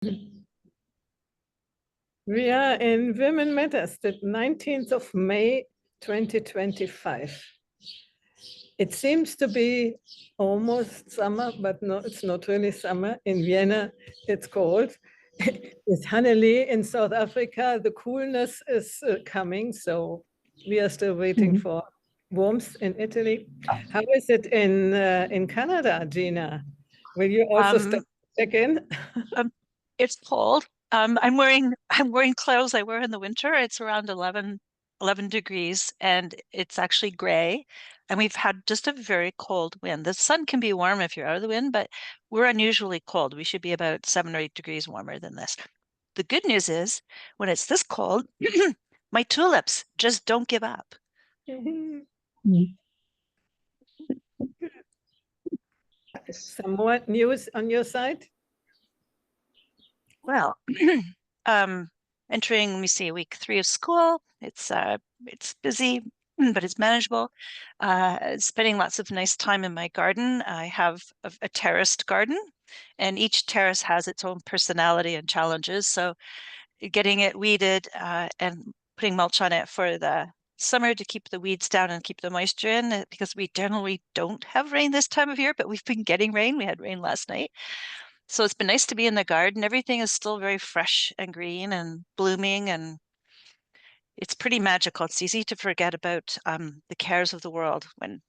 We are in Women Matters, the 19th of May, 2025. It seems to be almost summer, but no, it's not really summer. In Vienna, it's cold. It's Hanneli in South Africa. The coolness is coming, so we are still waiting for warmth in Italy. How is it in Canada, Gina? Will you also check in? It's cold. I'm wearing clothes I wear in the winter. It's around 11 degrees, and it's actually gray. And we've had just a very cold wind. The sun can be warm if you're out of the wind, but we're unusually cold. We should be about 7 or 8 degrees warmer than this. The good news is, when it's this cold, my tulips just don't give up. Some more news on your side? Well, entering, let me see, week 3 of school. It's busy, but it's manageable. Spending lots of nice time in my garden. I have a terraced garden, and each terrace has its own personality and challenges. So getting it weeded and putting mulch on it for the summer to keep the weeds down and keep the moisture in, because we generally don't have rain this time of year, but we've been getting rain. We had rain last night. So it's been nice to be in the garden. Everything is still very fresh and green and blooming, and it's pretty magical. It's easy to forget about the cares of the world when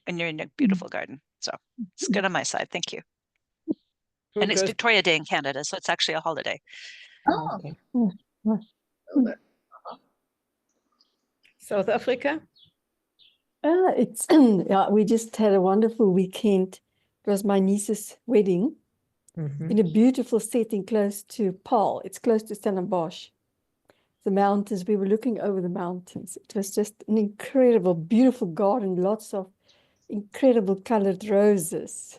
you're in a beautiful garden. So it's good on my side. Thank you. And it's Victoria Day in Canada, so it's actually a holiday. Oh. Okay. South Africa? It's yeah, we just had a wonderful weekend. It was my niece's wedding in a beautiful setting close to Paarl. It's close to Stellenbosch. The mountains, we were looking over the mountains. It was just an incredible, beautiful garden, lots of incredible colored roses,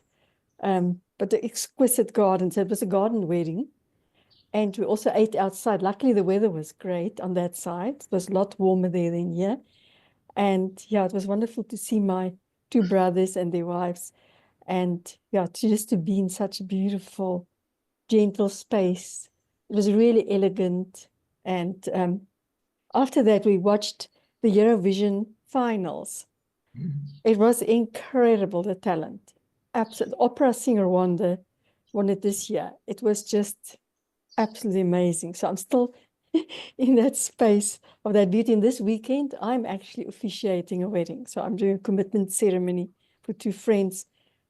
but the exquisite garden. So it was a garden wedding. And we also ate outside. Luckily, the weather was great on that side. It was a lot warmer there than here. And yeah, it was wonderful to see my 2 brothers and their wives. And yeah, just to be in such a beautiful, gentle space. It was really elegant. And after that, we watched the Eurovision finals. It was incredible, the talent. Absolute opera singer won it this year. It was just absolutely amazing. So I'm still in that space of that beauty. And this weekend, I'm actually officiating a wedding. So I'm doing a commitment ceremony for 2 friends.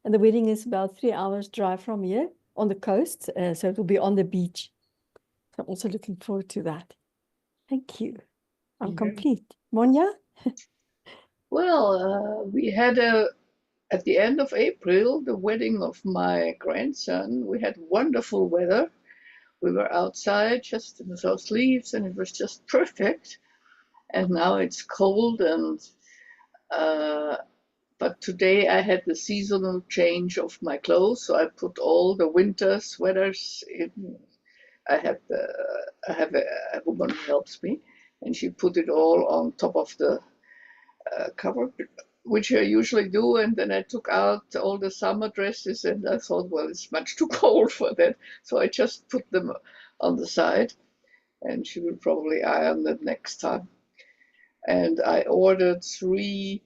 And the wedding is about 3 hours drive from here on the coast. So it will be on the beach. So I'm also looking forward to that. Thank you. I'm complete. Monia? Well, we had at the end of April, the wedding of my grandson. We had wonderful weather. We were outside just in those leaves, and it was just perfect. And now it's cold, and but today I had the seasonal change of my clothes, so I put all the winter sweaters in. I have a woman who helps me, and she put it all on top of the cupboard, which I usually do. And then I took out all the summer dresses, and I thought, well, it's much too cold for that, so I just put them on the side, and she will probably iron them next time. And I ordered 3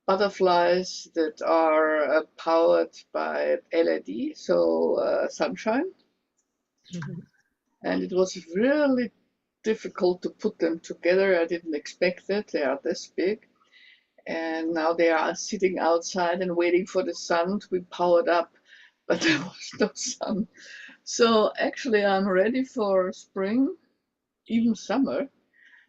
butterflies that are powered by LED, so sunshine. And it was really difficult to put them together. I didn't expect that. They are this big. And now they are sitting outside and waiting for the sun to be powered up, but there was no sun. So actually I'm ready for spring, even summer.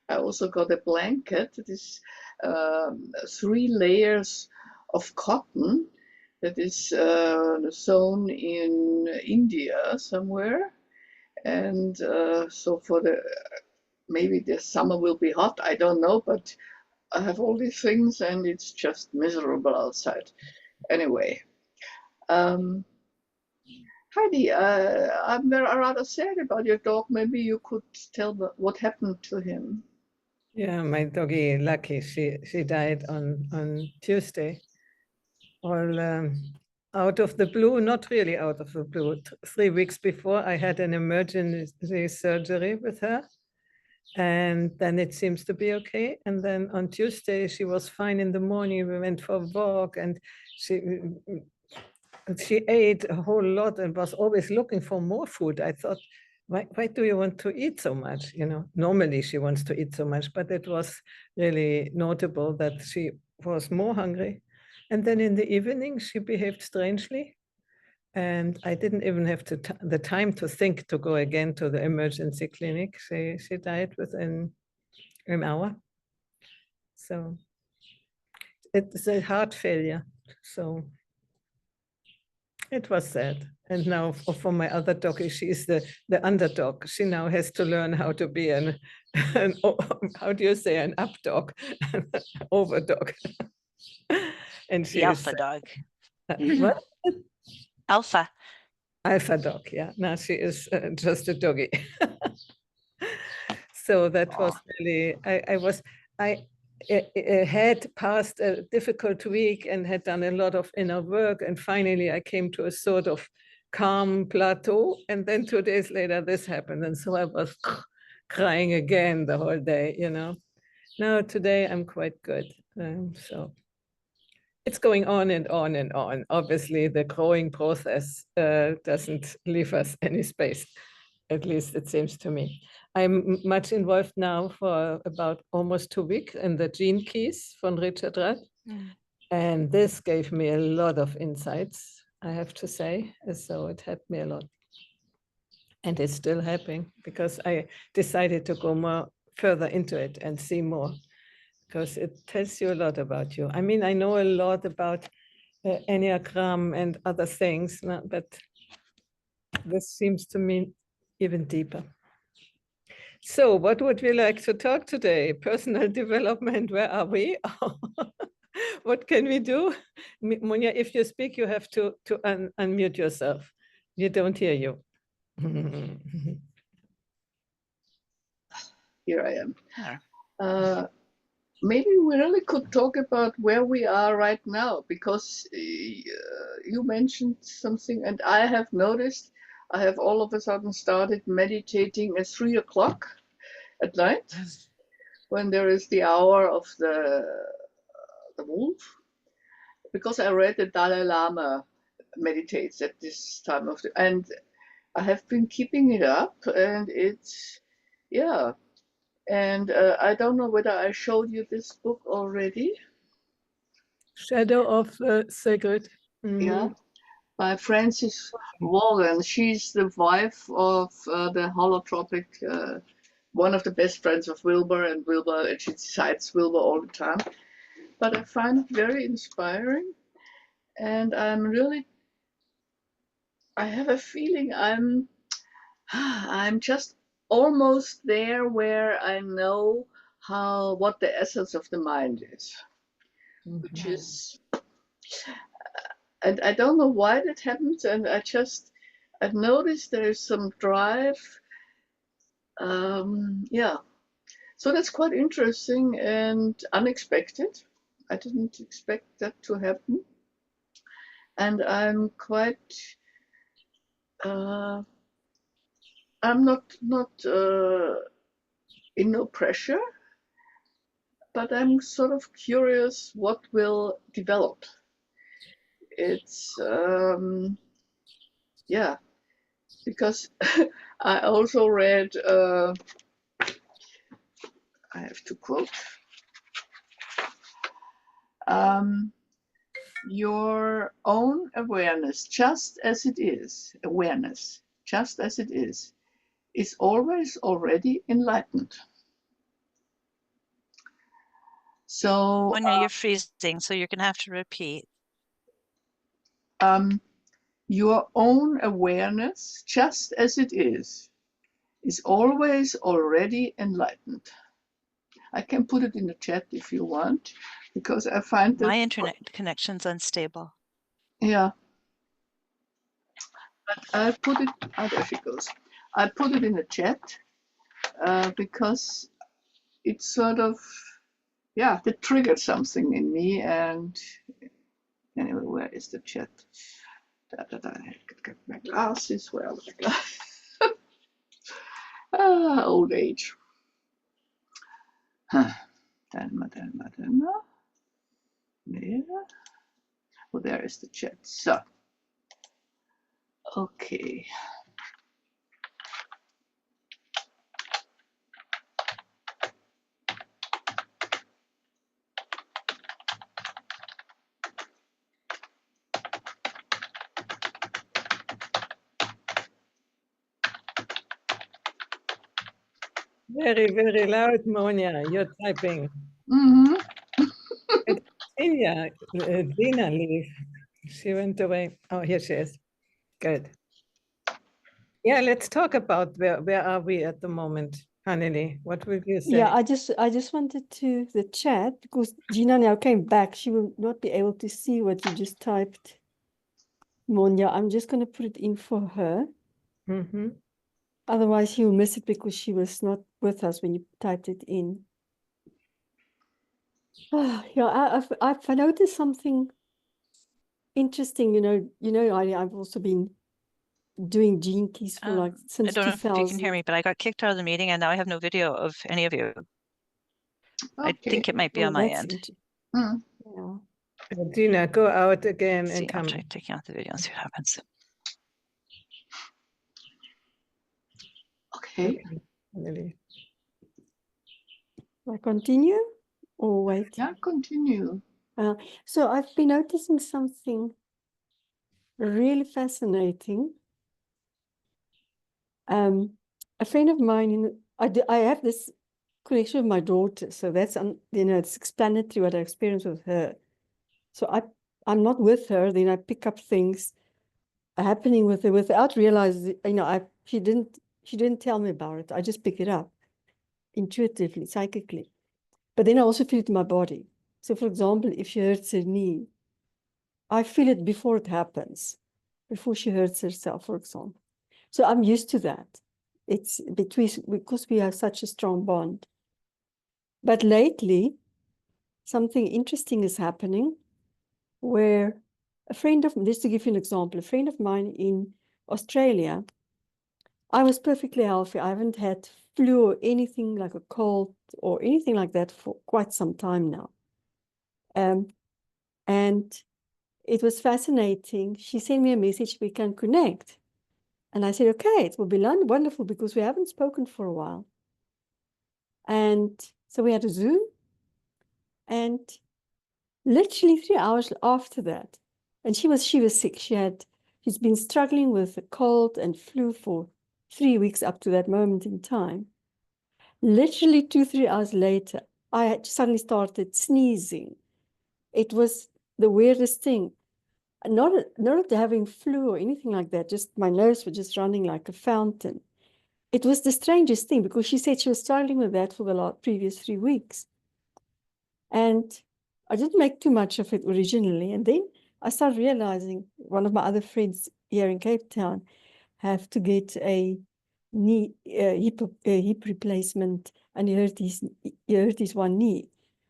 I also got a blanket that is 3 layers of cotton that is sewn in India somewhere. And so for maybe the summer will be hot, I don't know, but I have all these things and it's just miserable outside. Anyway, Heidi, I'm rather sad about your dog. Maybe you could tell what happened to him. Yeah, my doggie Lucky, she died on Tuesday, all out of the blue, not really out of the blue. 3 weeks before, I had an emergency surgery with her. And then it seems to be okay. And then on Tuesday, she was fine in the morning. We went for a walk and she ate a whole lot and was always looking for more food. I thought, why do you want to eat so much? You know, normally she wants to eat so much, but it was really notable that she was more hungry. And then in the evening, she behaved strangely. And I didn't even have the time to think to go again to the emergency clinic. She died within an hour. So it's a heart failure. So it was sad. And now for my other doggy, she's the underdog. She now has to learn how to be how do you say, an up dog, over dog. And she The alpha dog. What? Alpha. Alpha dog, yeah. Now she is just a doggy. So that was really, I had passed a difficult week and had done a lot of inner work. And finally I came to a sort of calm plateau. And then 2 days later, this happened. And so I was crying again the whole day, you know. Now today I'm quite good. So it's going on and on and on. Obviously, the growing process doesn't leave us any space. At least it seems to me. I'm much involved now for about almost 2 weeks in the Gene Keys from Richard Rudd. And this gave me a lot of insights, I have to say. So it helped me a lot. And it's still helping because I decided to go more further into it and see more, because it tells you a lot about you. I mean, I know a lot about Enneagram and other things, but this seems to me even deeper. So what would we like to talk today? Personal development, where are we? What can we do? Munya, if you speak, you have to unmute yourself. We don't hear you. Here I am. Maybe we really could talk about where we are right now, because you mentioned something, and I have noticed I have all of a sudden started meditating at 3 o'clock at night, when there is the hour of the wolf, because I read the Dalai Lama meditates at this time of and I have been keeping it up, and it's, yeah. And I don't know whether I showed you this book already. Shadow of Sacred. Yeah, by Frances Wallen. She's the wife of the holotropic, one of the best friends of Wilber, and she cites Wilber all the time. But I find it very inspiring, and I have a feeling I'm just almost there, where I know what the essence of the mind is, which is, and I don't know why that happens, and I've noticed there's some drive, yeah. So that's quite interesting and unexpected. I didn't expect that to happen, and I'm quite, I'm not in no pressure, but I'm sort of curious what will develop. It's, yeah, because I also read, I have to quote, your own awareness, just as it is, is always already enlightened. So Munya, you're freezing, so you're going to have to repeat. Your own awareness, just as it is always already enlightened. I can put it in the chat if you want, because I find that my internet connection's unstable. Yeah. But I put it, there she goes. I put it in the chat because it's sort of, it triggered something in me. And anyway, where is the chat? I get my glasses. Where are my glasses? Ah, old age. Telma. There. Oh, there is the chat. So, okay. Very, very loud, Monia. You're typing. Mm-hmm. Dina leave. She went away. Oh, here she is. Good. Yeah, let's talk about where are we at the moment, Hanneli? What will you say? Yeah, I just wanted to the chat because Gina now came back. She will not be able to see what you just typed, Monia. I'm just going to put it in for her. Mm-hmm. Otherwise, she will miss it because she was not with us when you typed it in. Yeah, I've noticed something interesting. I've also been doing Gene Keys for I since don't know if you can hear 2000. me, but I got kicked out of the meeting and now I have no video of any of you. Okay. I think it might be on my end. Mm. Yeah. Dina, go out again See, and I'll come. try taking out the video and see what happens. Okay. Hanneli. I continue or wait? Yeah, continue. So I've been noticing something really fascinating. A friend of mine, I have this connection with my daughter, so that's it's explanatory what I experience with her. So I'm not with her, then I pick up things happening with her without realizing. She didn't tell me about it. I just pick it up intuitively, psychically. But then I also feel it in my body. So, for example, if she hurts her knee, I feel it before it happens, before she hurts herself, for example. So I'm used to that. It's because we have such a strong bond. But lately, something interesting is happening where just to give you an example, a friend of mine in Australia, I was perfectly healthy. I haven't had flu or anything like a cold or anything like that for quite some time now. And it was fascinating. She sent me a message, we can connect. And I said, okay, it will be wonderful because we haven't spoken for a while. And so we had a Zoom. And literally 3 hours after that, and she was sick. She's been struggling with a cold and flu for 3 weeks up to that moment in time. Literally 2-3 hours later, I had suddenly started sneezing. It was the weirdest thing. Not having flu or anything like that, just my nose was just running like a fountain. It was the strangest thing because she said she was struggling with that for the previous 3 weeks. And I didn't make too much of it originally. And then I started realizing one of my other friends here in Cape Town have to get a hip replacement, and he hurt his one knee.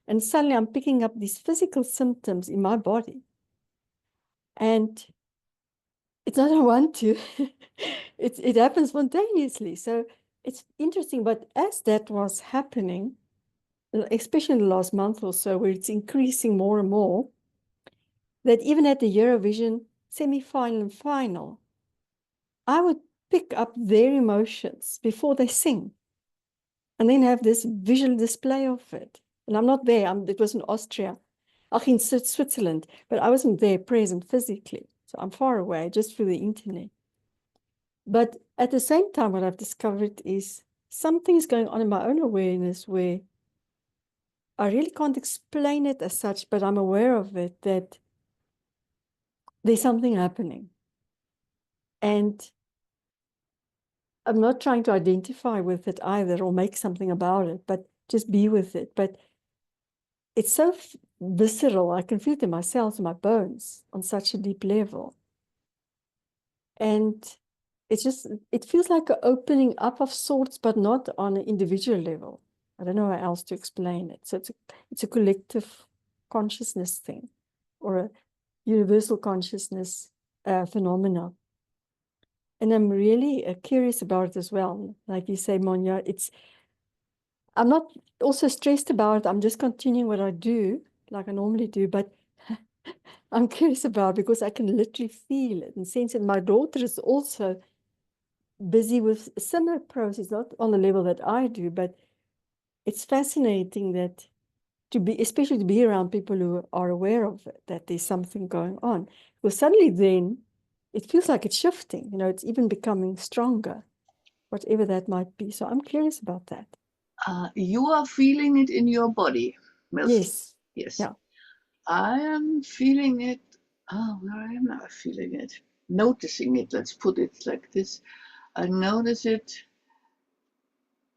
And suddenly I'm picking up these physical symptoms in my body. And it's not I want to. It happens spontaneously. So it's interesting. But as that was happening, especially in the last month or so, where it's increasing more and more, that even at the Eurovision semi-final and final, I would pick up their emotions before they sing and then have this visual display of it. And I'm not there. It was in Austria, in Switzerland, but I wasn't there present physically. So I'm far away just through the internet. But at the same time, what I've discovered is something's going on in my own awareness where I really can't explain it as such, but I'm aware of it, that there's something happening. And I'm not trying to identify with it either or make something about it, but just be with it. But it's so visceral. I can feel it in my cells, in my bones on such a deep level. And it feels like an opening up of sorts, but not on an individual level. I don't know how else to explain it. So it's a collective consciousness thing or a universal consciousness phenomena. And I'm really curious about it as well. Like you say, Monia, I'm not also stressed about it. I'm just continuing what I do, like I normally do, but I'm curious about it because I can literally feel it and sense it. My daughter is also busy with a similar process, not on the level that I do, but it's fascinating that especially to be around people who are aware of it, that there's something going on. Because suddenly then it feels like it's shifting, it's even becoming stronger, whatever that might be. So I'm curious about that. You are feeling it in your body, Mills. Yes. Yes. Yeah. I am feeling it. Where am I feeling it? Noticing it. Let's put it like this. I notice it.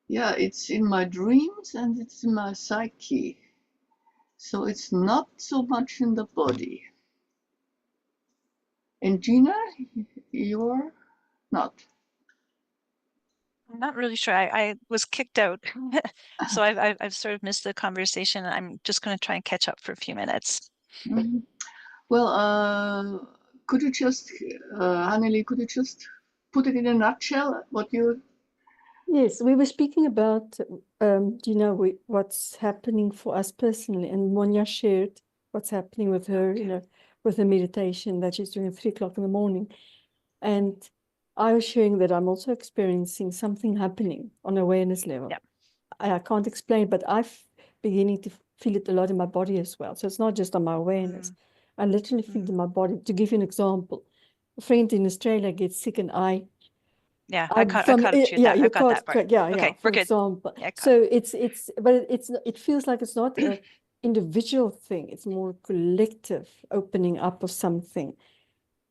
Yeah, it's in my dreams and it's in my psyche. So it's not so much in the body. And Gina, you're not. I'm not really sure. I was kicked out, so I've sort of missed the conversation. I'm just going to try and catch up for a few minutes. Mm-hmm. Well, could you just, Anneli, could you just put it in a nutshell? What you? Yes, we were speaking about, what's happening for us personally, and Monia shared what's happening with her, with the meditation that she's doing at 3 o'clock in the morning. And I was sharing that I'm also experiencing something happening on awareness level. Yeah. I can't explain, but I'm beginning to feel it a lot in my body as well. So it's not just on my awareness. I literally feel it in my body. To give you an example, a friend in Australia gets sick and I caught up to you. Yeah, I've got that part. Yeah, Okay, for we're good. example. Yeah, So it feels like it's not an individual thing. It's more collective opening up of something.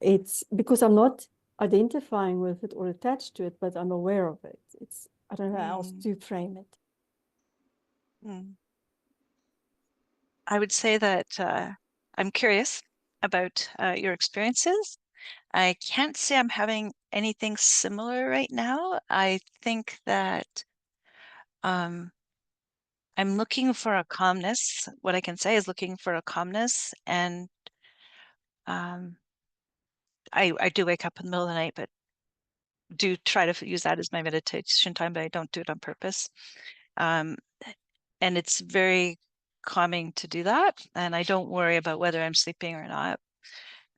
It's because I'm not identifying with it or attached to it, but I'm aware of it. I don't know how else to frame it. I would say that I'm curious about your experiences. I can't say I'm having anything similar right now. I think that I'm looking for a calmness. What I can say is looking for a calmness, and I do wake up in the middle of the night, but do try to use that as my meditation time, but I don't do it on purpose. And it's very calming to do that, and I don't worry about whether I'm sleeping or not.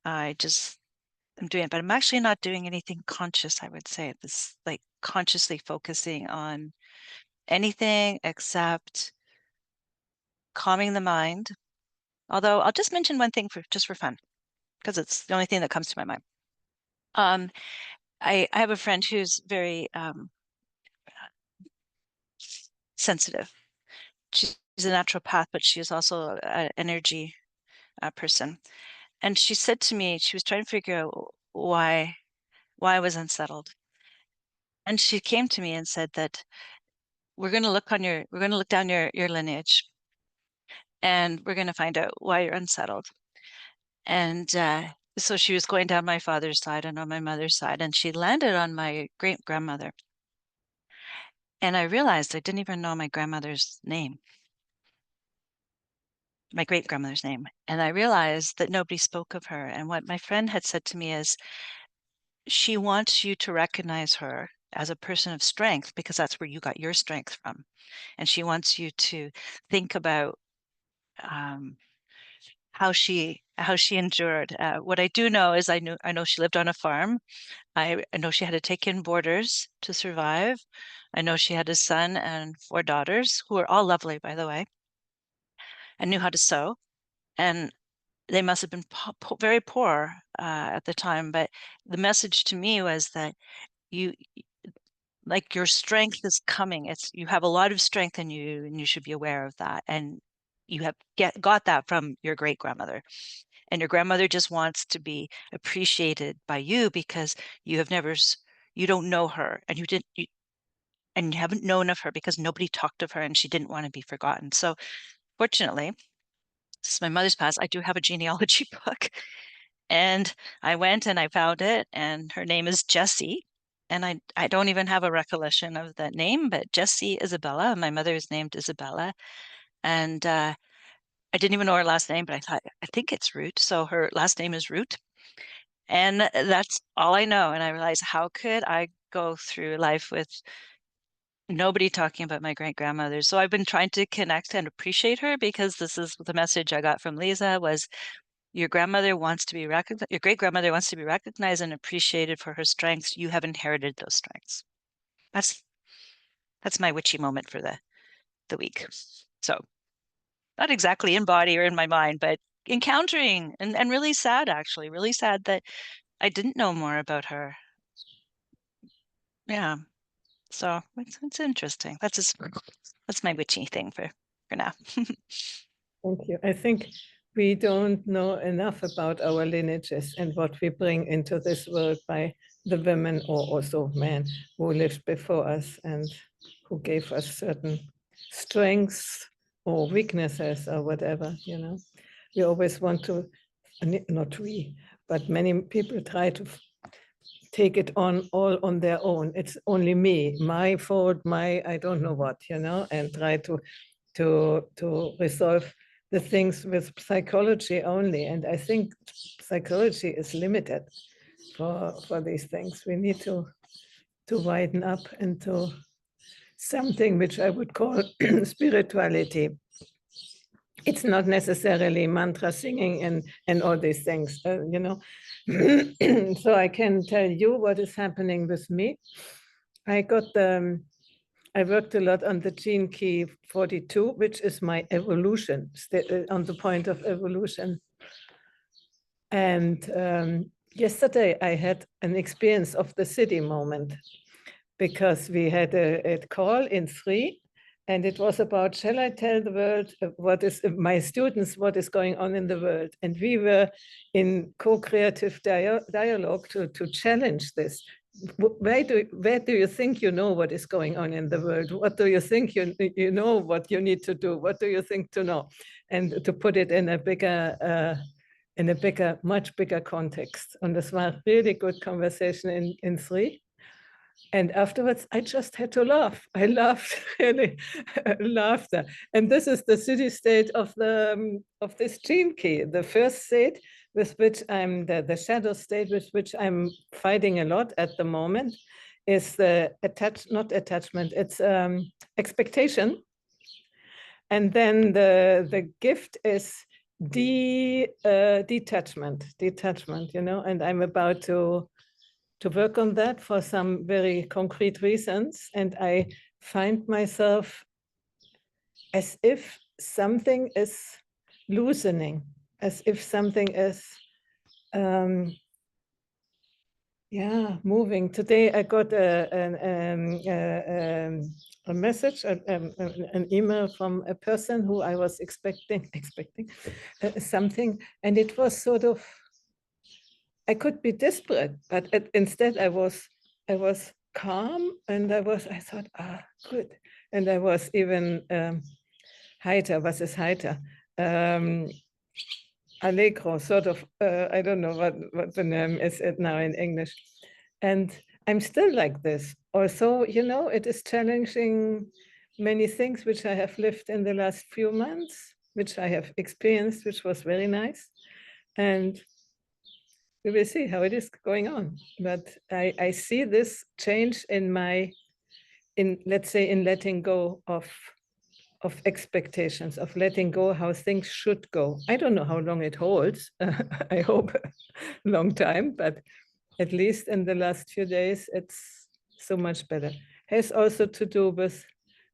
I'm doing it, but I'm actually not doing anything conscious, I would say. This like consciously focusing on anything except calming the mind. Although I'll just mention one thing just for fun, because it's the only thing that comes to my mind. I have a friend who's very sensitive. She's a naturopath, but she is also an energy person. And she said to me, she was trying to figure out why I was unsettled. And she came to me and said that we're going to look down your lineage, and we're going to find out why you're unsettled. And so she was going down my father's side and on my mother's side, and she landed on my great grandmother. And I realized I didn't even know my grandmother's name, my great grandmother's name. And I realized that nobody spoke of her. And what my friend had said to me is, she wants you to recognize her as a person of strength, because that's where you got your strength from. And she wants you to think about how she endured. What I do know is I know she lived on a farm. I know she had to take in boarders to survive. I know she had a son and 4 daughters, who were all lovely, by the way, and knew how to sew. And they must have been very poor at the time. But the message to me was that your strength is coming. You have a lot of strength in you, and you should be aware of that. And you have got that from your great grandmother. And your grandmother just wants to be appreciated by you, because you don't know her, and you haven't known of her because nobody talked of her, and she didn't want to be forgotten. So fortunately, since my mother's passed, I do have a genealogy book, and I went and I found it, and her name is Jessie. And I don't even have a recollection of that name, but Jessie Isabella. My mother is named Isabella. And I didn't even know her last name, but I think it's Root. So her last name is Root. And that's all I know. And I realized, how could I go through life with nobody talking about my great-grandmother? So I've been trying to connect and appreciate her, because this is the message I got from Lisa was, your grandmother wants to be recognized, your great-grandmother wants to be recognized and appreciated for her strengths. You have inherited those strengths. That's my witchy moment for the week. So not exactly in body or in my mind, but encountering and really sad, actually, really sad that I didn't know more about her. Yeah. So it's interesting. That's my witchy thing for now. Thank you. I think we don't know enough about our lineages and what we bring into this world by the women, or also men, who lived before us and who gave us certain strengths or weaknesses or whatever, you know. We always want to, not we, but many people try to take it on all on their own. It's only me, my fault, my I don't know what, you know, and try to resolve the things with psychology only. And I think psychology is limited for these things. We need to widen up into something which I would call spirituality. It's not necessarily mantra singing and all these things, you know. So I can tell you what is happening with me. I worked a lot on the gene key 42, which is my evolution, on the point of evolution. And yesterday I had an experience of the city moment, because we had a call in 3, and it was about, shall I tell the world what is my students, what is going on in the world? And we were in co-creative dialogue to challenge this. Where do you think you know what is going on in the world? What do you think you know what you need to do? What do you think to know? And to put it in a bigger, much bigger context. And this was a really good conversation in 3. And afterwards, I just had to laugh. I laughed, really, laughter. And this is the city state of this gene key. The first state with which I'm, the shadow state with which I'm fighting a lot at the moment, is the not attachment, it's expectation. And then the gift is detachment, you know, and I'm about to work on that for some very concrete reasons. And I find myself as if something is loosening, as if something is, moving. Today I got a message, an email from a person who I was expecting something, and it was sort of, I could be desperate, but instead I was calm, and I thought, good. And I was even heiter, was ist heiter? Allegro, sort of, I don't know what the name is now in English. And I'm still like this. Also, you know, it is challenging many things which I have lived in the last few months, which I have experienced, which was very nice. And we will see how it is going on. But I see this change in let's say, in letting go of expectations, of letting go how things should go. I don't know how long it holds. I hope a long time, but at least in the last few days, it's so much better. Has also to do with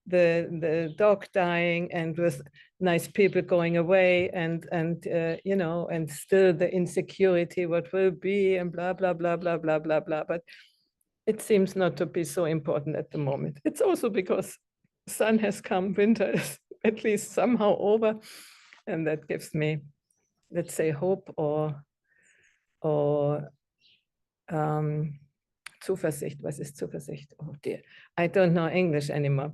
the dog dying, and with nice people going away, and you know, and still the insecurity, what will be, and blah, blah, blah, blah, blah, blah, blah. But it seems not to be so important at the moment. It's also because sun has come, winter is at least somehow over, and that gives me, let's say, hope or Zuversicht. Was ist Zuversicht? Oh dear, I don't know English anymore.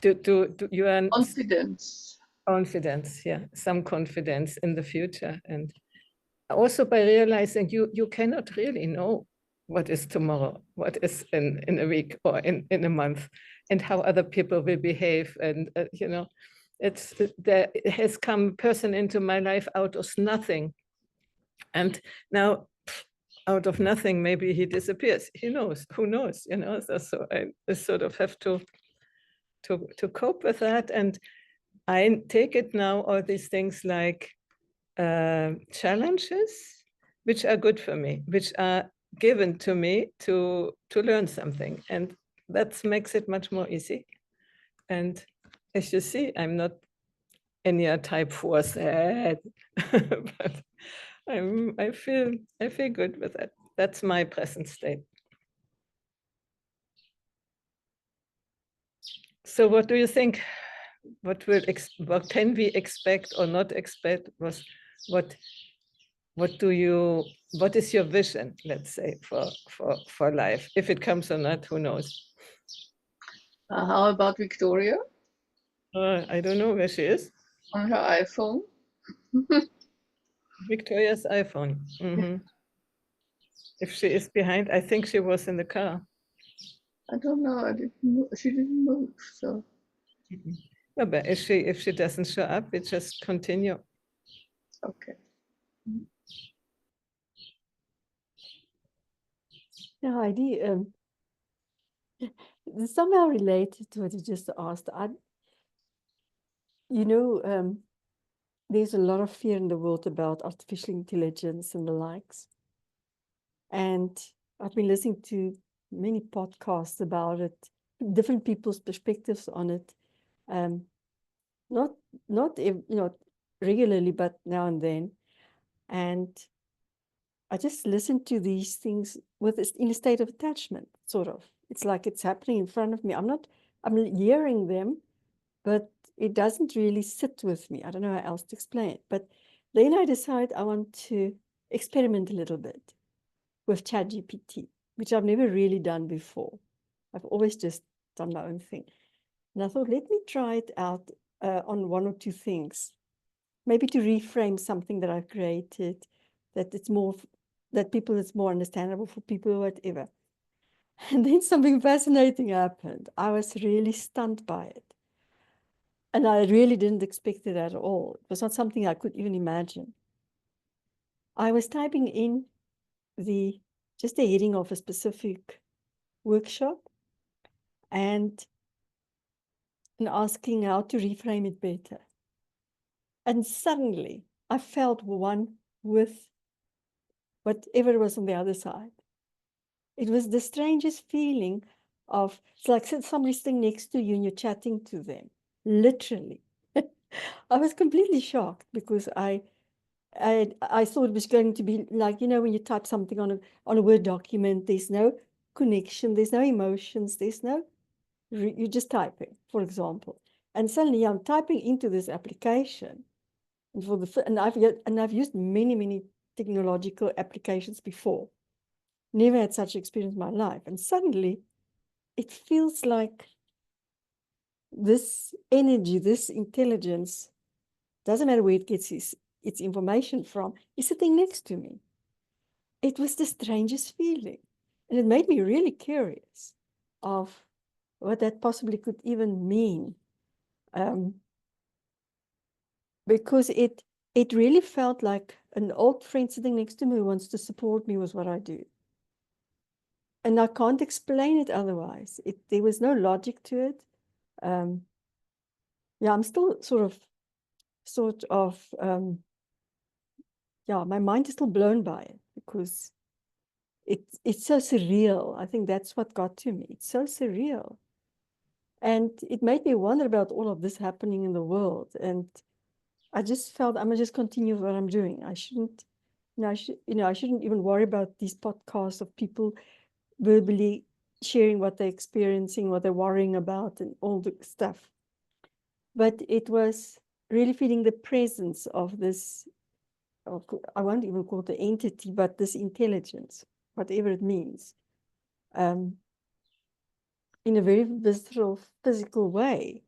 Do you are confidence? Confidence, yeah, some confidence in the future, and also by realizing you cannot really know what is tomorrow, what is in a week or in a month, and how other people will behave. And you know, there has come a person into my life out of nothing, and now out of nothing, maybe he disappears. He knows, who knows, you know? So I sort of have to cope with that. And I take it now, all these things like challenges, which are good for me, which are given to me to learn something. And that makes it much more easy. And as you see, I'm not any type 4 sad, but I feel good with that. That's my present state. So what do you think? What can we expect or not expect? What is your vision, let's say, for life? If it comes or not, who knows? How about Victoria? I don't know where she is. On her iPhone. Victoria's iPhone. Mm-hmm. If she is behind, I think she was in the car. I don't know. She didn't move. So. Mm-hmm. Yeah, but if she doesn't show up, we just continue. Okay. Yeah, Heidi, somehow related to what you just asked. There's a lot of fear in the world about artificial intelligence and the likes. And I've been listening to many podcasts about it, different people's perspectives on it. Not regularly, but now and then. And I just listen to these things in a state of attachment, sort of. It's like it's happening in front of me. I'm hearing them, but it doesn't really sit with me. I don't know how else to explain it. But then I decide I want to experiment a little bit with ChatGPT, which I've never really done before. I've always just done my own thing. And I thought, let me try it out on one or two things, maybe to reframe something that I've created, that it's more understandable for people or whatever. And then something fascinating happened. I was really stunned by it. And I really didn't expect it at all. It was not something I could even imagine. I was typing in just the heading of a specific workshop and asking how to reframe it better. And suddenly I felt one with whatever was on the other side. It was the strangest feeling of, it's like somebody's sitting next to you and you're chatting to them, literally. I was completely shocked because I thought it was going to be like, when you type something on a Word document, there's no connection, there's no emotions, you're just typing, for example. And suddenly I'm typing into this application, and I've used many technological applications before. Never had such experience in my life. And suddenly it feels like this energy, this intelligence, doesn't matter where it gets its information from, is sitting next to me. It was the strangest feeling. And it made me really curious of what that possibly could even mean. Because it really felt like an old friend sitting next to me who wants to support me with what I do. And I can't explain it otherwise. There was no logic to it. I'm still my mind is still blown by it because it's so surreal. I think that's what got to me. It's so surreal. And it made me wonder about all of this happening in the world. And I just felt I must just continue what I'm doing. I shouldn't even worry about these podcasts of people verbally sharing what they're experiencing, what they're worrying about, and all the stuff. But it was really feeling the presence of this, I won't even call it the entity, but this intelligence, whatever it means, in a very visceral, physical way.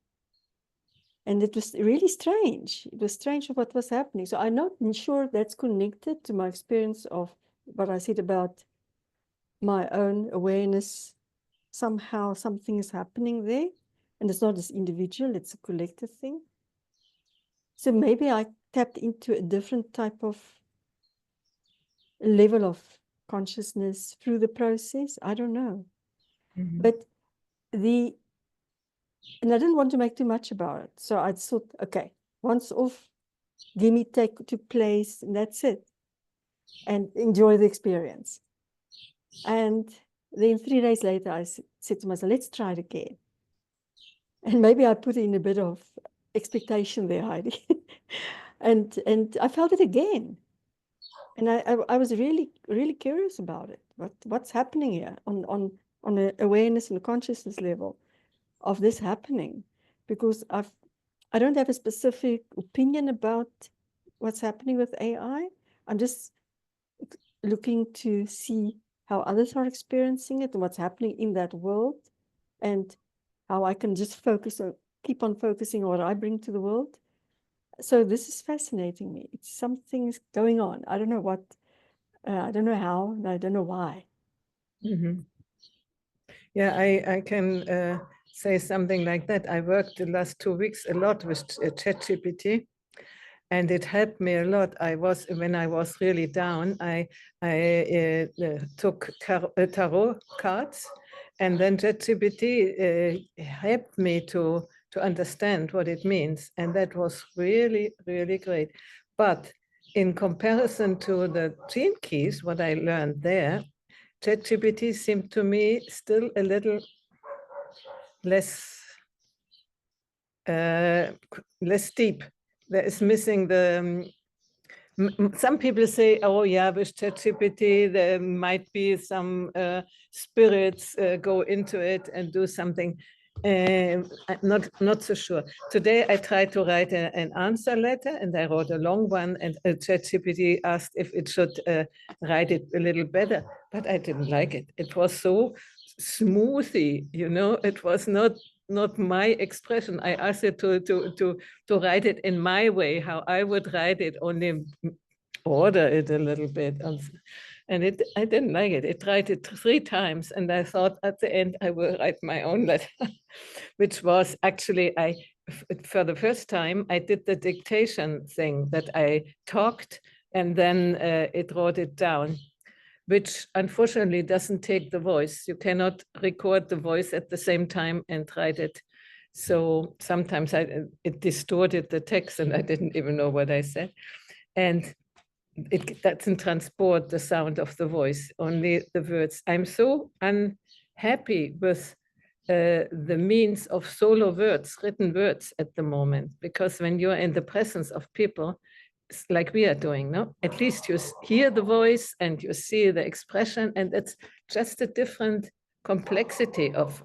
And it was really strange. It was strange of what was happening. So I'm not sure that's connected to my experience of what I said about my own awareness. Somehow something is happening there. And it's not this individual, it's a collective thing. So maybe I tapped into a different type of level of consciousness through the process. I don't know. Mhm. But and I didn't want to make too much about it. So I thought, okay, once off, Gimme took place, and that's it. And enjoy the experience. And then 3 days later, I said to myself, let's try it again. And maybe I put in a bit of expectation there, Heidi. and I felt it again. And I was really, really curious about it. What's happening here on an awareness and consciousness level of this happening? Because I don't have a specific opinion about what's happening with AI. I'm just looking to see how others are experiencing it and what's happening in that world, and how I can just keep on focusing on what I bring to the world. So this is fascinating me. It's something's going on. I don't know what, I don't know how, and I don't know why. Mhm. Yeah, I can say something like that. I worked the last 2 weeks a lot with ChatGPT, and it helped me a lot. When I was really down, I took tarot cards, and then ChatGPT helped me to understand what it means, and that was really, really great. But in comparison to the Gene Keys, what I learned there, ChatGPT seemed to me still a little less deep. There is missing the. Some people say, "Oh yeah, with ChatGPT there might be some spirits go into it and do something." I'm not so sure. Today I tried to write an answer letter, and I wrote a long one, and ChatGPT asked if it should write it a little better, but I didn't like it. It was so smoothy, you know. It was not my expression. I asked it to write it in my way, how I would write it, only order it a little bit. And I didn't like it. It tried it 3 times, and I thought at the end I will write my own letter, which was actually, for the first time, I did the dictation thing, that I talked and then it wrote it down, which unfortunately doesn't take the voice. You cannot record the voice at the same time and write it. So sometimes it distorted the text, and I didn't even know what I said. And it doesn't transport the sound of the voice, only the words. I'm so unhappy with the means of solo words, written words at the moment, because when you're in the presence of people, like we are doing, no? At least you hear the voice and you see the expression, and it's just a different complexity of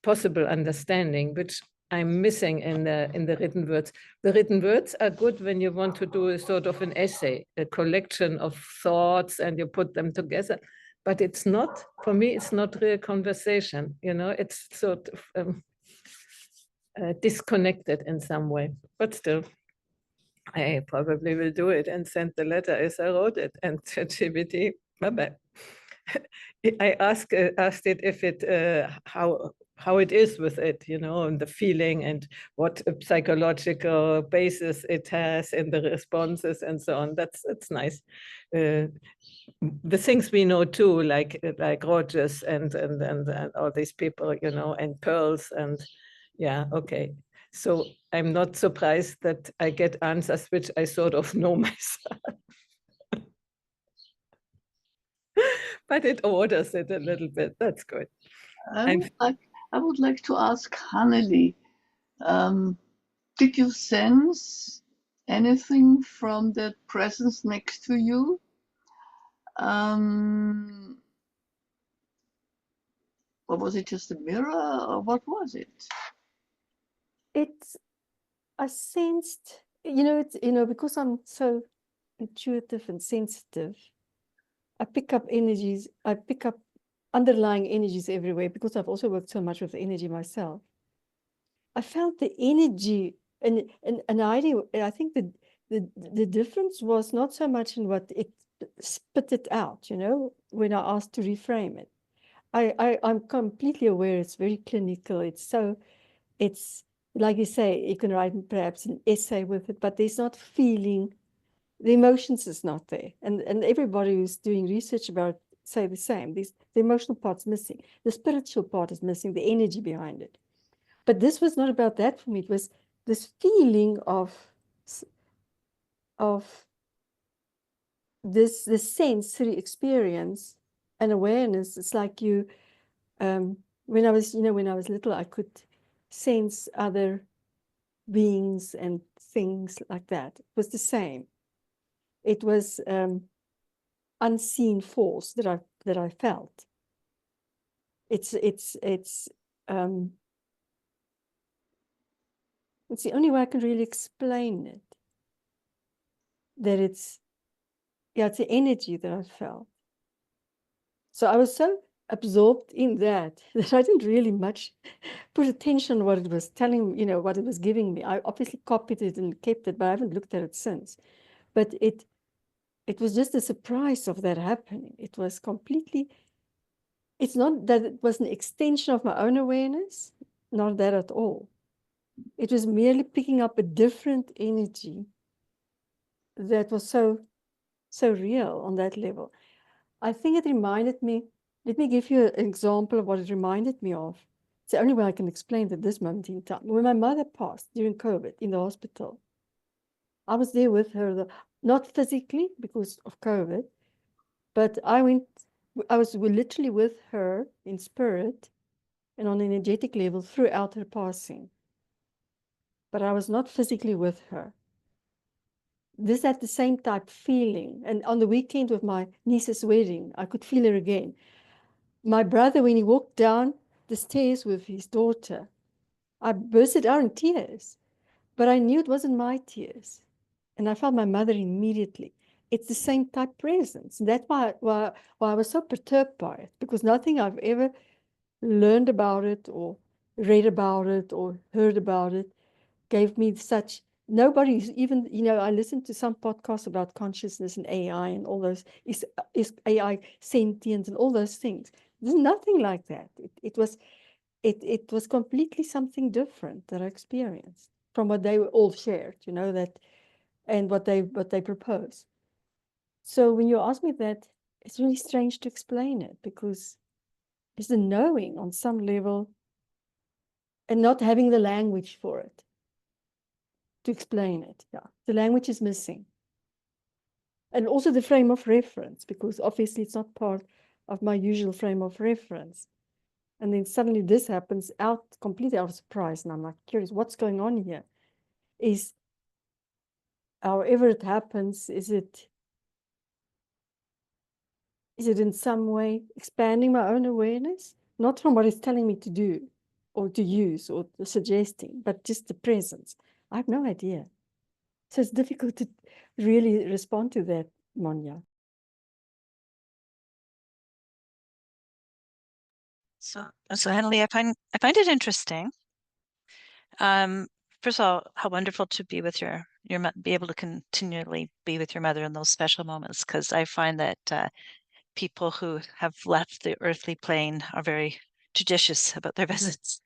possible understanding, which I'm missing in the written words. The written words are good when you want to do a sort of an essay, a collection of thoughts, and you put them together. But it's not, for me, it's not real conversation. You know, it's sort of disconnected in some way. But still, I probably will do it and send the letter as I wrote it. And ChatGPT, bye-bye. I asked it if it how it is with it, you know, and the feeling and what psychological basis it has in the responses and so on. That's nice. The things we know too, like Rogers and all these people, you know, and Pearls, and yeah, okay. So I'm not surprised that I get answers which I sort of know myself. But it orders it a little bit. That's good. I would like to ask Hanneli, did you sense anything from that presence next to you? Or was it just a mirror, or what was it? I sensed, you know, because I'm so intuitive and sensitive, I pick up energies, I pick up underlying energies everywhere, because I've also worked so much with energy myself. I felt the energy, and I think the difference was not so much in what it spit it out, you know, when I asked to reframe it. I'm completely aware it's very clinical. It's like you say, you can write perhaps an essay with it, but there's not feeling the emotions is not there. And everybody who's doing research about it say the same. The emotional part's missing. The spiritual part is missing, the energy behind it. But this was not about that for me. It was this feeling of this sensory experience and awareness. It's like you, when I was little, I could sense other beings and things like that. It was the same. It was unseen force that I felt. It's the only way I can really explain it. That it's the energy that I felt. So I was so absorbed in that I didn't really much put attention on what it was telling, what it was giving me. I obviously copied it and kept it, but I haven't looked at it since. But it was just a surprise of that happening. It was completely, it's not that it was an extension of my own awareness, not that at all. It was merely picking up a different energy that was so real on that level. I think it reminded me, let me give you an example of what it reminded me of. It's the only way I can explain it at this moment in time. When my mother passed during COVID in the hospital, I was there with her, not physically because of COVID, but I was literally with her in spirit and on an energetic level throughout her passing. But I was not physically with her. This had the same type feeling. And on the weekend with my niece's wedding, I could feel her again. My brother, when he walked down the stairs with his daughter, I bursted out in tears, but I knew it wasn't my tears. And I felt my mother immediately. It's the same type presence. And that's why I was so perturbed by it, because nothing I've ever learned about it or read about it or heard about it gave me such, nobody's even, I listened to some podcasts about consciousness and AI and all those, is AI sentient and all those things. There's nothing like that. It was completely something different that I experienced from what they all shared, that, and what they propose. So when you ask me that, it's really strange to explain it, because it's the knowing on some level and not having the language for it to explain it. Yeah, the language is missing. And also the frame of reference, because obviously it's not part of my usual frame of reference. And then suddenly this happens completely out of surprise. And I'm like curious, what's going on here? Is, however it happens, is it in some way expanding my own awareness? Not from what it's telling me to do or to use or suggesting, but just the presence. I have no idea. So it's difficult to really respond to that, Monia. So Annalie, I find it interesting. First of all, how wonderful to be with be able to continually be with your mother in those special moments, because I find that people who have left the earthly plane are very judicious about their visits.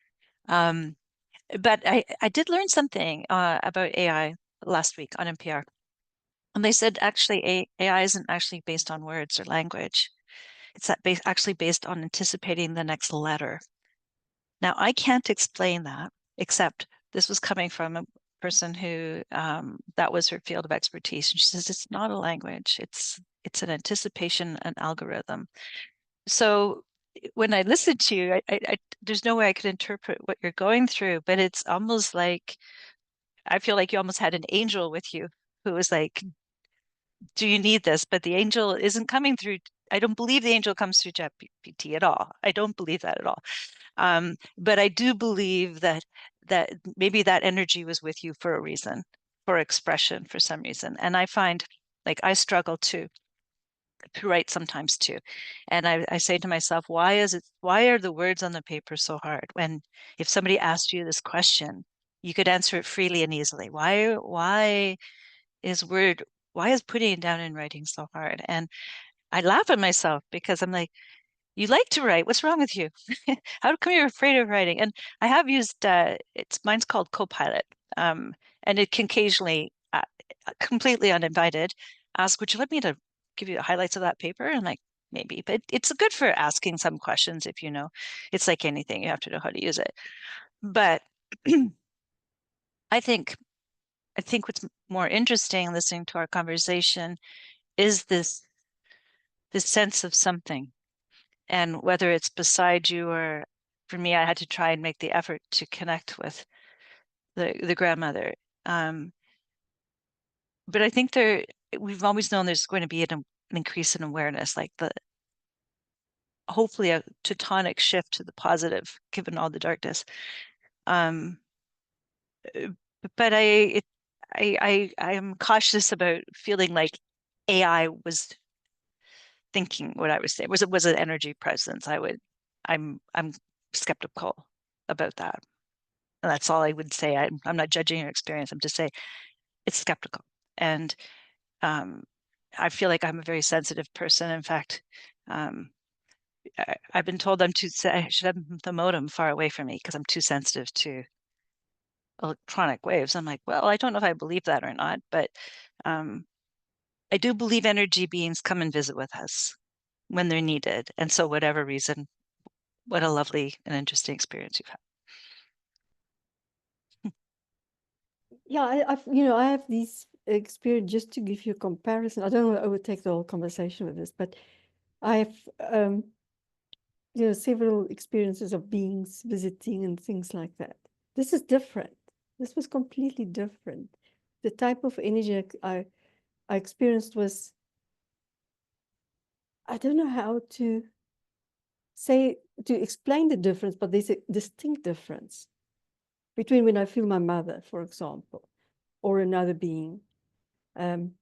But I did learn something about AI last week on NPR. And they said actually AI isn't actually based on words or language. It's actually based on anticipating the next letter. Now, I can't explain that, except this was coming from a person who that was her field of expertise. And she says, it's not a language, it's an anticipation, an algorithm. So when I listened to you, I there's no way I could interpret what you're going through, but it's almost like, I feel like you almost had an angel with you who was like, do you need this? But the angel isn't coming through. I don't believe the angel comes through ChatGPT at all. I don't believe that at all. But I do believe that maybe that energy was with you for a reason, for expression, for some reason. And I find, like, I struggle to write sometimes too. And I say to myself, why are the words on the paper so hard? When if somebody asked you this question, you could answer it freely and easily. Why is putting it down in writing so hard? And I laugh at myself because I'm like, you like to write. What's wrong with you? How come you're afraid of writing? And I have used mine's called Copilot, and it can occasionally completely uninvited, ask, would you like me to give you the highlights of that paper? And like, maybe, but it's good for asking some questions if you know. It's like anything, you have to know how to use it. But I think what's more interesting listening to our conversation is this sense of something. And whether it's beside you or for me, I had to try and make the effort to connect with the grandmother. But I think we've always known there's going to be an increase in awareness, like hopefully a tectonic shift to the positive, given all the darkness. But I am cautious about feeling like AI was thinking what I was saying. Was an energy presence. I'm skeptical about that. And that's all I would say. I'm not judging your experience. I'm just saying it's skeptical. And I feel like I'm a very sensitive person. In fact, I've been told I should have the modem far away from me because I'm too sensitive to electronic waves. I'm like, well, I don't know if I believe that or not, but I do believe energy beings come and visit with us when they're needed. And so whatever reason, what a lovely and interesting experience you've had. Yeah, I have these experience, just to give you a comparison. I don't want to overtake the whole conversation with this, but I have, several experiences of beings visiting and things like that. This is different. This was completely different. The type of energy I experienced was, I don't know how to explain the difference, but there's a distinct difference between when I feel my mother, for example, or another being. And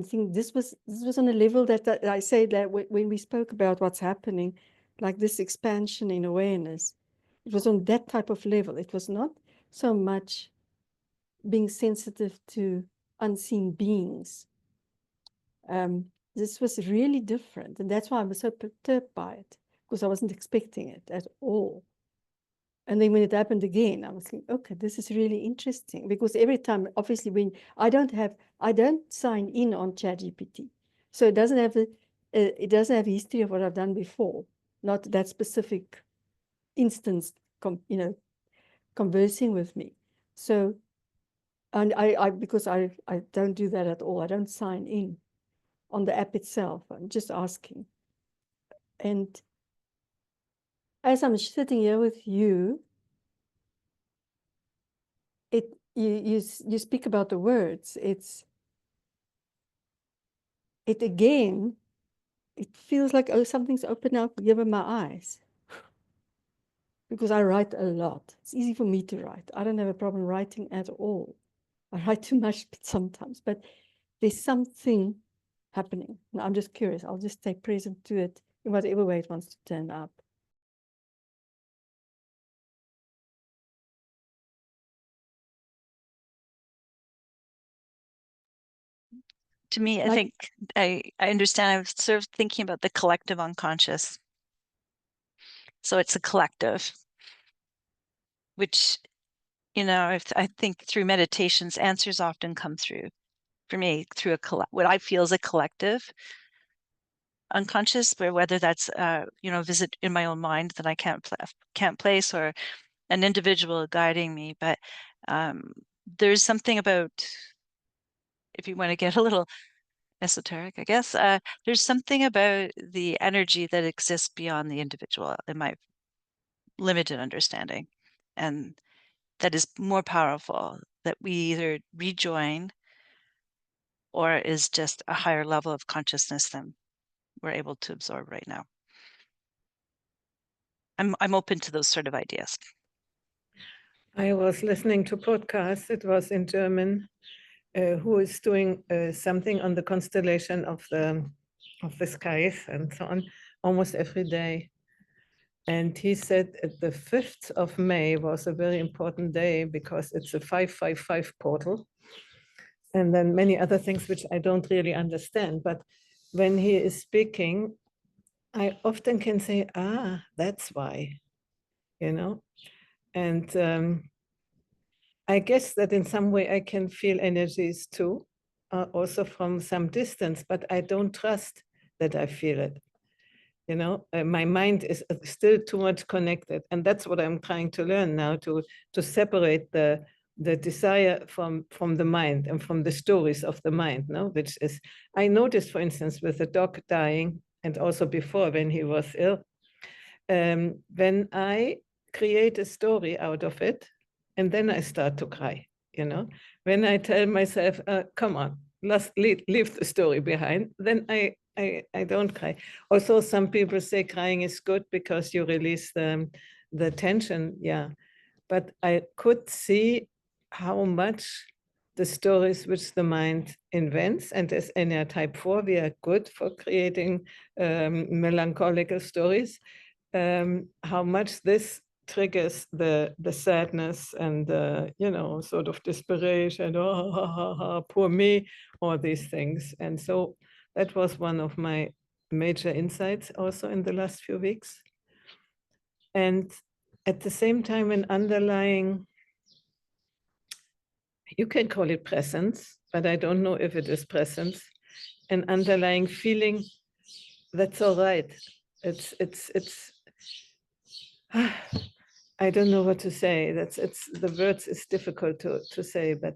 think this was on a level that I say that when we spoke about what's happening, like this expansion in awareness, it was on that type of level. It was not so much being sensitive to unseen beings. This was really different, and that's why I was so perturbed by it, because I wasn't expecting it at all. And then when it happened again, I was like, okay, this is really interesting, because every time, obviously, when I don't sign in on ChatGPT, so it doesn't have a history of what I've done before, not that specific instance, conversing with me. So, and because I don't do that at all. I don't sign in on the app itself. I'm just asking. And as I'm sitting here with you, you speak about the words. It feels like, oh, something's opened up given my eyes. Because I write a lot. It's easy for me to write. I don't have a problem writing at all. I write too much sometimes, but there's something happening. And I'm just curious. I'll just stay present to it in whatever way it wants to turn up. To me, I think I understand. I was sort of thinking about the collective unconscious. So it's a collective, which, I think through meditations, answers often come through, for me, through what I feel is a collective unconscious, whether that's a visit in my own mind that I can't place, or an individual guiding me. But there's something about, if you want to get a little esoteric, I guess, there's something about the energy that exists beyond the individual, in my limited understanding, and that is more powerful, that we either rejoin or is just a higher level of consciousness than we're able to absorb right now. I'm open to those sort of ideas. I was listening to podcasts. It was in German, who is doing something on the constellation of the skies and so on almost every day. And he said the 5th of May was a very important day because it's a 555 portal. And then many other things which I don't really understand. But when he is speaking, I often can say, that's why, And I guess that in some way I can feel energies too, also from some distance, but I don't trust that I feel it. You know, my mind is still too much connected, and that's what I'm trying to learn now, to separate the desire from the mind and from the stories of the mind. No, which is, I noticed, for instance, with the dog dying, and also before when he was ill, when I create a story out of it, and then I start to cry. You know, when I tell myself, "Come on, let's leave the story behind," then I don't cry. Also, some people say crying is good because you release the tension. Yeah, but I could see how much the stories which the mind invents, and as NR type 4, we are good for creating melancholical stories, how much this triggers the sadness and you know, sort of desperation, oh, poor me, all these things. And so that was one of my major insights also in the last few weeks. And at the same time, an underlying, you can call it presence, but I don't know if it is presence, an underlying feeling that's all right. It's I don't know what to say. It's the words is difficult to say, but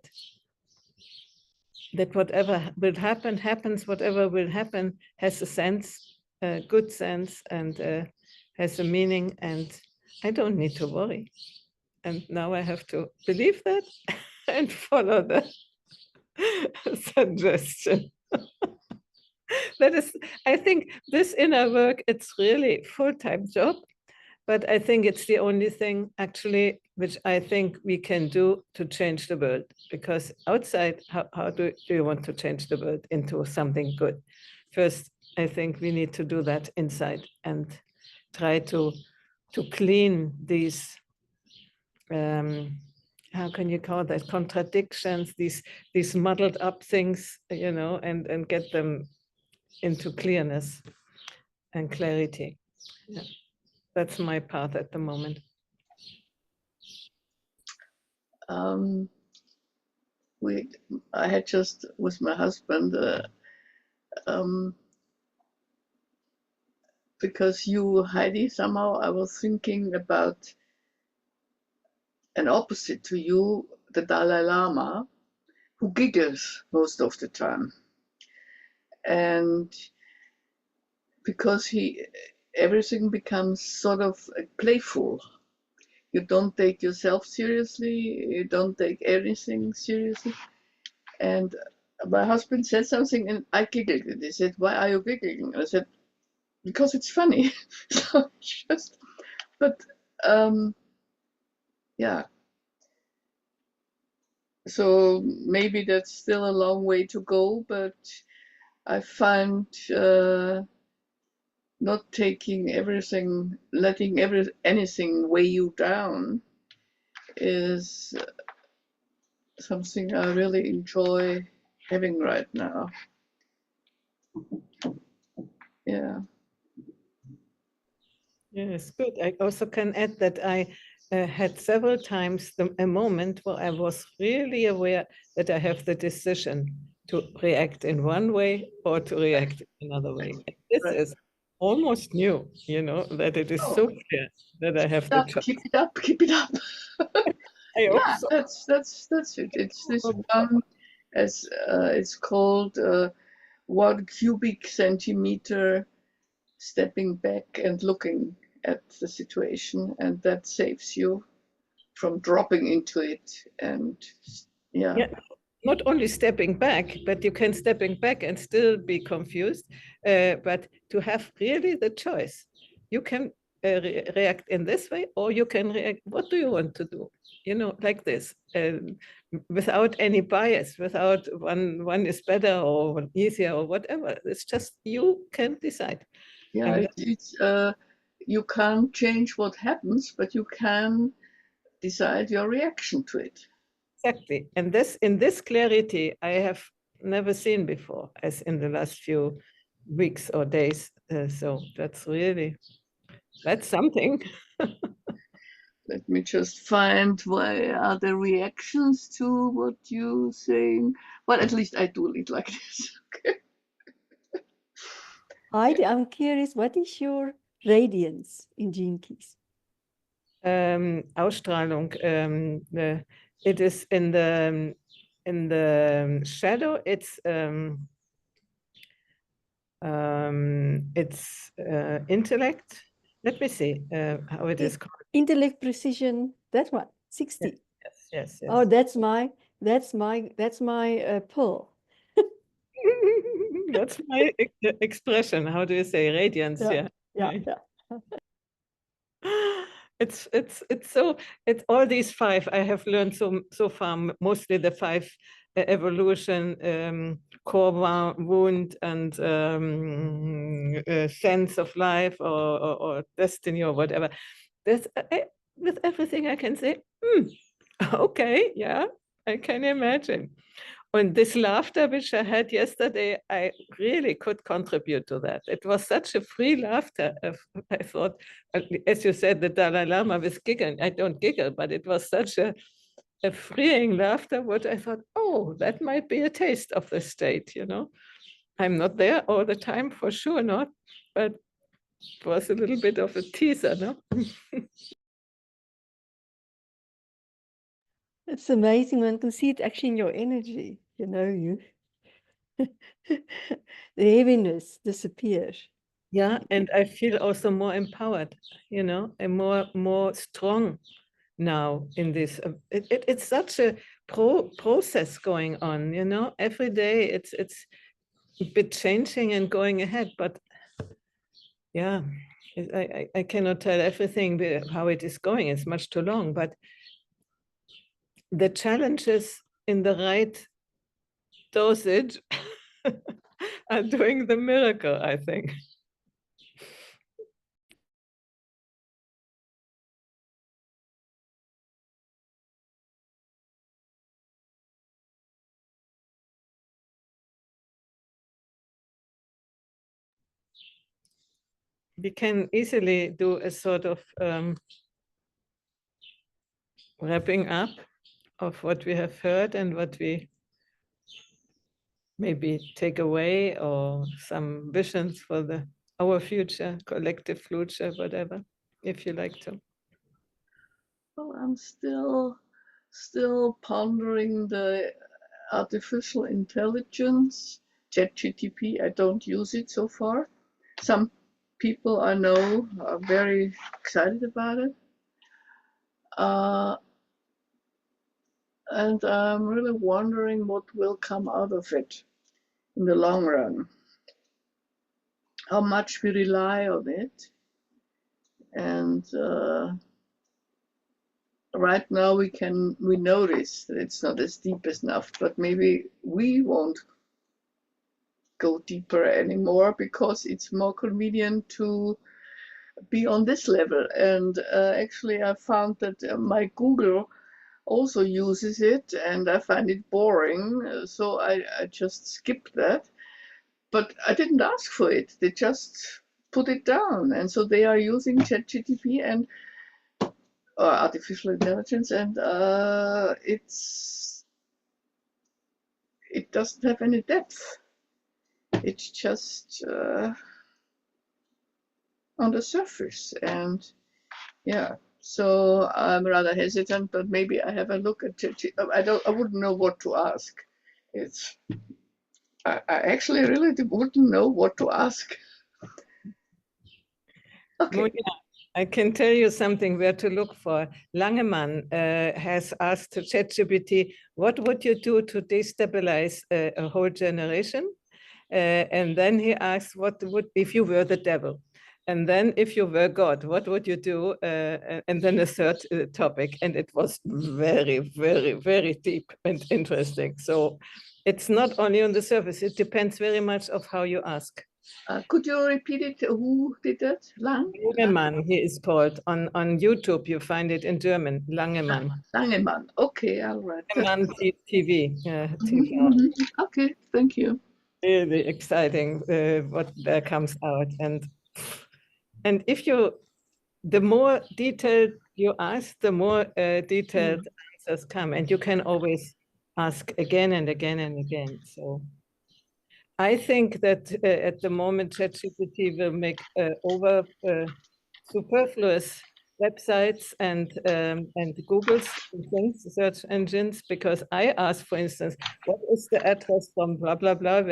that whatever will happen happens. Whatever will happen has a sense, a good sense, and has a meaning. And I don't need to worry. And now I have to believe that and follow the suggestion. That is, I think this inner work, it's really full-time job. But I think it's the only thing actually which I think we can do to change the world. Because outside, how do you want to change the world into something good? First, I think we need to do that inside and try to clean these, how can you call that, contradictions, these muddled up things, you know, and get them into clearness and clarity. Yeah. That's my path at the moment. I had just with my husband, because you, Heidi, somehow I was thinking about an opposite to you, the Dalai Lama, who giggles most of the time. And because everything becomes sort of playful. You don't take yourself seriously, you don't take anything seriously. And my husband said something and I giggled. And he said, "Why are you giggling?" And I said, "Because it's funny." So just, but yeah. So maybe that's still a long way to go, but I find not taking everything, letting anything weigh you down is something I really enjoy having right now. Yeah. Yes, good. I also can add that I had several times a moment where I was really aware that I have the decision to react in one way or to react in another way. And this is almost new, you know, that it is so clear that I have the choice. Keep it up, keep it up. I hope so. That's it. It's this one, as it's called 1 cubic centimeter stepping back and looking at the situation, and that saves you from dropping into it. And yeah. Not only stepping back, but you can stepping back and still be confused, but to have really the choice. You can react in this way, or you can react, what do you want to do? You know, like this, without any bias, without one is better or one easier or whatever. It's just you can decide. Yeah, it's you can't change what happens, but you can decide your reaction to it. Exactly. And in this clarity, I have never seen before, as in the last few weeks or days. So that's something. Let me just find why are the reactions to what you saying. Well, at least I do it like this. Okay. Heidi, I'm curious, what is your radiance in Gene Keys? Ausstrahlung. It is in the shadow. It's intellect. Let me see how it is called. Intellect, precision, that one, 60. Yes. Oh, that's my pearl. That's my expression. How do you say radiance? Yeah. It's all these five I have learned so far, mostly the five evolution, core wound, and sense of life or destiny or whatever. With everything I can say, okay, yeah, I can imagine. And this laughter which I had yesterday, I really could contribute to that. It was such a free laughter. I thought, as you said, the Dalai Lama was giggling. I don't giggle, but it was such a freeing laughter, what I thought, oh, that might be a taste of the state, you know. I'm not there all the time, for sure not, but it was a little bit of a teaser, no? It's amazing. One can see it actually in your energy, you know, the heaviness disappears. Yeah, and I feel also more empowered, you know, and more strong now in this. It's such a process going on, you know. Every day it's a bit changing and going ahead, but yeah, I cannot tell everything how it is going. It's much too long, but the challenges in the right dosage are doing the miracle, I think. We can easily do a sort of wrapping up of what we have heard and what we maybe take away, or some visions for our future, collective future, whatever, if you like to. Well, I'm still pondering the artificial intelligence, ChatGPT. I don't use it so far. Some people I know are very excited about it. And I'm really wondering what will come out of it in the long run. How much we rely on it. And right now we notice that it's not as deep enough, but maybe we won't go deeper anymore because it's more convenient to be on this level. And actually I found that my Google also uses it, and I find it boring, so I just skipped that. But I didn't ask for it, they just put it down, and so they are using ChatGPT and artificial intelligence, and it doesn't have any depth. It's just on the surface, and yeah. So I'm rather hesitant, but maybe I have a look at ChatGPT. I wouldn't know what to ask. I actually really wouldn't know what to ask. Okay. Well, yeah, I can tell you something where to look for. Langemann has asked ChatGPT, what would you do to destabilize a whole generation? And then he asked, what would, if you were the devil? And then if you were God, what would you do? And then a third topic. And it was very, very, very deep and interesting. So it's not only on the surface, it depends very much of how you ask. Could you repeat it? Who did that? Langemann, he is called. On YouTube, you find it in German, Langemann. Langemann, okay, all right. Langemann TV. Okay, thank you. Really exciting what there comes out. And if you the more detailed you ask, the more detailed answers come, and you can always ask again and again and again. So I think that at the moment, ChatGPT will make over superfluous websites and Google's things, search engines, because I ask, for instance, what is the address from blah, blah, blah,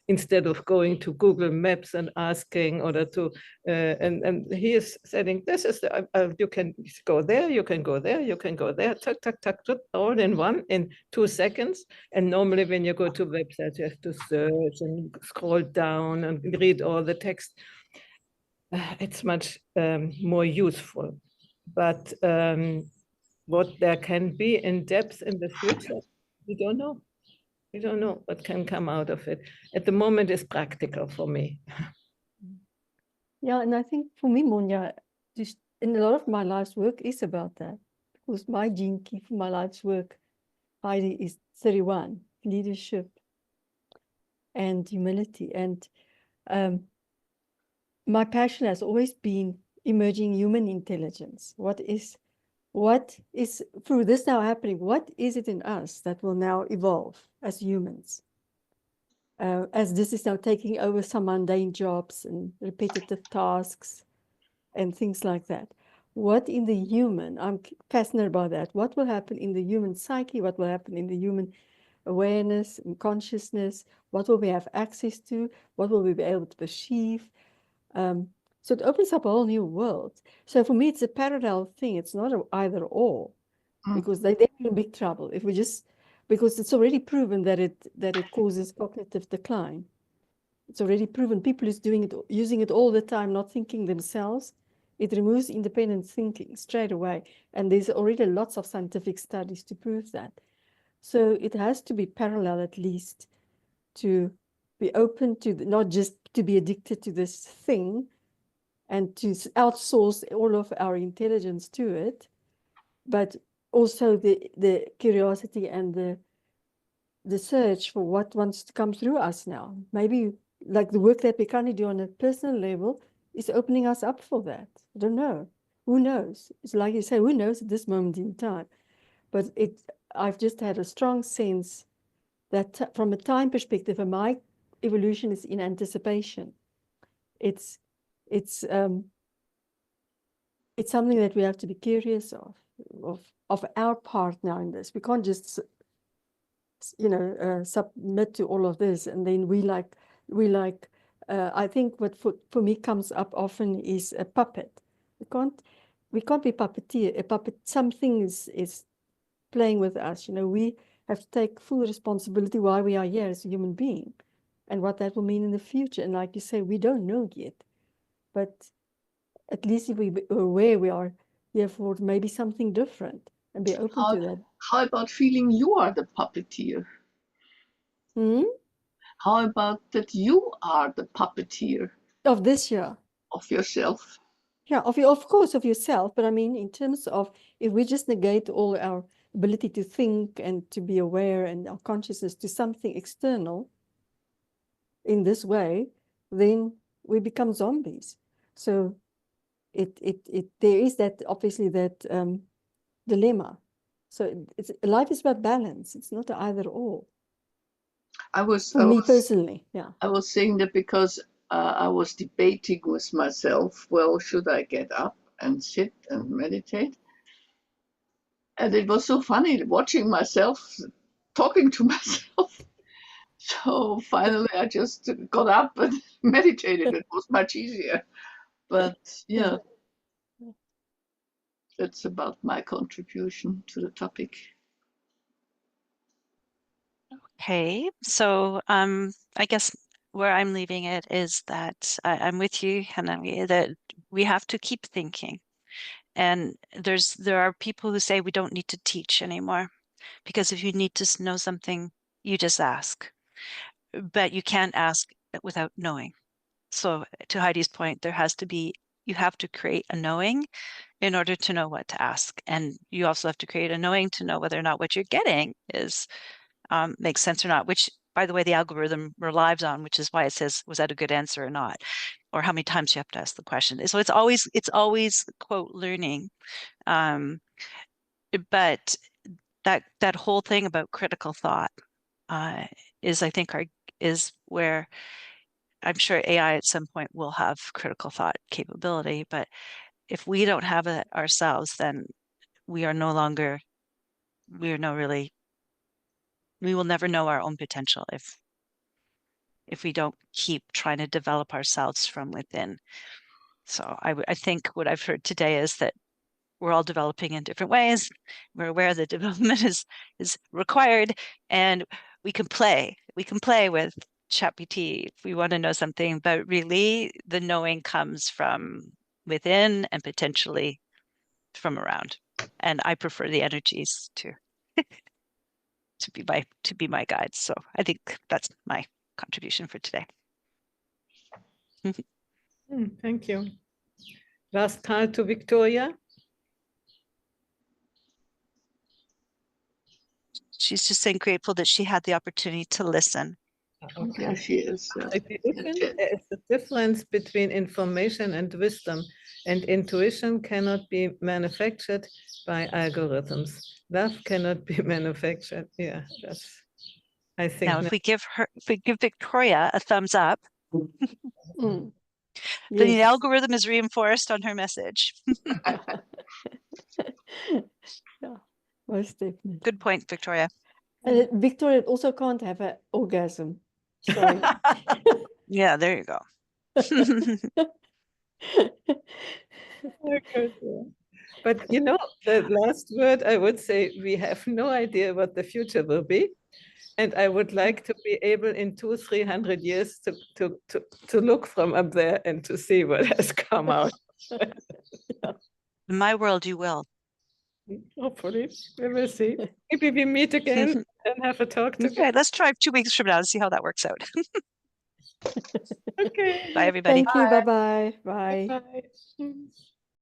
instead of going to Google Maps and asking, or to, and he is saying, this is the, you can go there, you can go there, you can go there, tuck, tuck, tuck, tuck, all in one, in 2 seconds. And normally when you go to websites, you have to search and scroll down and read all the text. It's much more useful. But what there can be in depth in the future, we don't know. We don't know what can come out of it. At the moment, it's practical for me. Yeah, and I think for me, Monia, just in a lot of my life's work is about that. Because my gene key for my life's work, Heidi, is 31, leadership and humility. And my passion has always been emerging human intelligence. What is through this now happening, what is it in us that will now evolve as humans? As this is now taking over some mundane jobs and repetitive tasks and things like that. What in the human, I'm fascinated by that. What will happen in the human psyche? What will happen in the human awareness and consciousness? What will we have access to? What will we be able to perceive? So it opens up a whole new world. So for me, it's a parallel thing. It's not an either or, because they're in big trouble if we just, because it's already proven that it causes cognitive decline. It's already proven. People is using it all the time, not thinking themselves. It removes independent thinking straight away. And there's already lots of scientific studies to prove that. So it has to be parallel, at least, to be open to not just to be addicted to this thing and to outsource all of our intelligence to it, but also the curiosity and the search for what wants to come through us now. Maybe like the work that we currently do on a personal level is opening us up for that. I don't know. Who knows? It's like you say, who knows at this moment in time? But I've just had a strong sense that from a time perspective, and my evolution is in anticipation. It's something that we have to be curious of our part now in this. We can't just, submit to all of this, and then I think what for me comes up often is a puppet. We can't be puppeteer. A puppet, something is playing with us. We have to take full responsibility why we are here as a human being, and what that will mean in the future. And like you say, we don't know yet, but at least if we're aware we are here for maybe something different and be open to that. How about feeling you are the puppeteer? How about that you are the puppeteer? Of this year? Of yourself? Yeah, of course, of yourself. But I mean, in terms of, if we just negate all our ability to think and to be aware and our consciousness to something external in this way, then we become zombies. So there is that, obviously, that dilemma. So life is about balance. It's not either or. For me personally, yeah. I was saying that because I was debating with myself, well, should I get up and sit and meditate? And it was so funny watching myself, talking to myself. So finally I just got up and meditated. It was much easier. But yeah, that's about my contribution to the topic. Okay, so I guess where I'm leaving it is that I'm with you, Hanami, that we have to keep thinking. And there are people who say we don't need to teach anymore, because if you need to know something, you just ask. But you can't ask without knowing. So to Heidi's point, you have to create a knowing in order to know what to ask. And you also have to create a knowing to know whether or not what you're getting makes sense or not, which by the way, the algorithm relies on, which is why it says, was that a good answer or not? Or how many times you have to ask the question. So it's always quote learning. But that whole thing about critical thought is, I think, is where I'm sure AI at some point will have critical thought capability. But if we don't have it ourselves, then we will never know our own potential if we don't keep trying to develop ourselves from within. So I think what I've heard today is that we're all developing in different ways. We're aware that development is required, and we can play with ChatGPT if we want to know something, but really the knowing comes from within and potentially from around. And I prefer the energies to be my guides. So I think that's my contribution for today. Thank you. Last call to Victoria. She's just saying grateful that she had the opportunity to listen. Yeah, she is. There is a difference between information and wisdom, and intuition cannot be manufactured by algorithms. Love cannot be manufactured. Yeah, that's, I think. Now, if we give Victoria a thumbs up, Mm. then the Yes. algorithm is reinforced on her message. Yeah, most definitely. Good point, Victoria. And Victoria also can't have an orgasm. So Yeah, there you go. But you know, the last word I would say, we have no idea what the future will be. And I would like to be able in 200-300 years to look from up there and to see what has come out. In my world, you will. Hopefully, we will see. Maybe we meet again and have a talk together. Okay, let's try 2 weeks from now and see how that works out. Okay. Bye, everybody. thank you. Bye-bye. Bye. Bye.